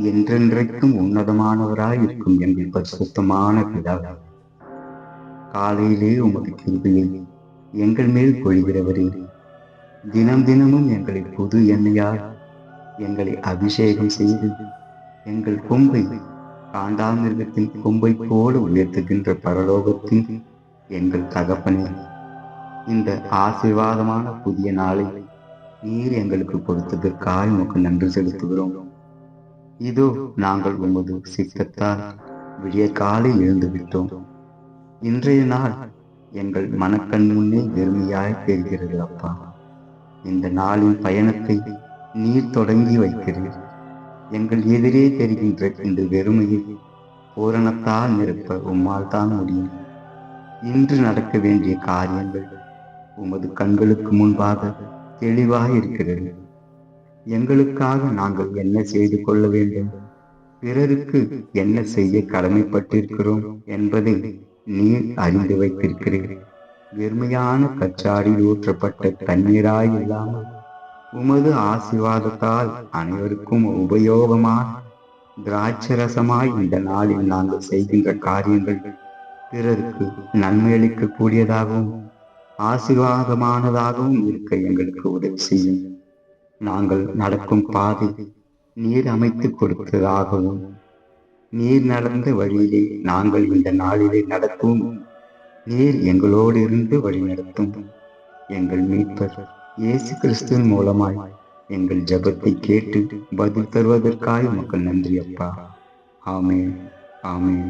என்றென்றைக்கும் உன்னதமானவராய் இருக்கும் எங்கள் பரிசுத்தமான பிதாவே, காலையிலே உமது கிருபையை எங்கள் மேல் பொழிகிறவரே, தினம் தினமும் எங்களை புது எண்ணெயால் எங்களை அபிஷேகம் செய்து எங்கள் கொம்பை காண்டாமிருகத்தின் கொம்பை போல உயர்த்துகின்ற பரலோகத்தின் எங்கள் தகப்பனே, இந்த ஆசீர்வாதமான புதிய நாளை நீர் எங்களுக்கு கொடுத்ததற்காக உமக்கு நன்றி செலுத்துகிறோம். இதோ நாங்கள் உமது சித்தத்தால் விடிய காலை எழுந்து விட்டோம். இன்றைய நாள் எங்கள் மனக்கண் முன்னே வெறுமையாய் தெரிகிறது அப்பா. இந்த நாளின் பயணத்தை நீர் தொடங்கி வைக்கிறீர். எங்கள் எதிரே தெரிகின்ற இந்த வெறுமையை பூரணத்தால் நிரப்ப உம்மால் தான் முடியும். இன்று நடக்க வேண்டிய காரியங்கள் உமது கண்களுக்கு முன்பாக தெளிவாக இருக்கிறது. எங்களுக்காக நாங்கள் என்ன செய்து கொள்ள வேண்டும், பிறருக்கு என்ன செய்ய கடமைப்பட்டிருக்கிறோம் என்பதை நீர் அறிந்து வைத்திருக்கிறீர். வெறுமையான கச்சாடியில் ஊற்றப்பட்ட தண்ணீராய் இல்லாமல் உமது ஆசீர்வாதத்தால் அனைவருக்கும் உபயோகமான திராட்சரசமாய் இந்த நாளில் நாங்கள் செய்கின்ற காரியங்கள் பிறருக்கு நன்மை அளிக்கக்கூடியதாகவும் ஆசீர்வாதமானதாகவும் இருக்க எங்களுக்கு உதவி செய்யும். நாங்கள் நடக்கும் பாதை நீர் அமைத்து கொடுத்ததாகவும் நீர் நடந்த வழியிலே நாங்கள் இந்த நாளிலே நடக்கும். நீர் எங்களோடு இருந்து வழி நடத்தும். எங்கள் மீட்பர் இயேசு கிறிஸ்துவின் மூலமாய் எங்கள் ஜெபத்தை கேட்டு பதில் தருவதற்காக உமக்கு நன்றி அப்பா. ஆமென், ஆமென்.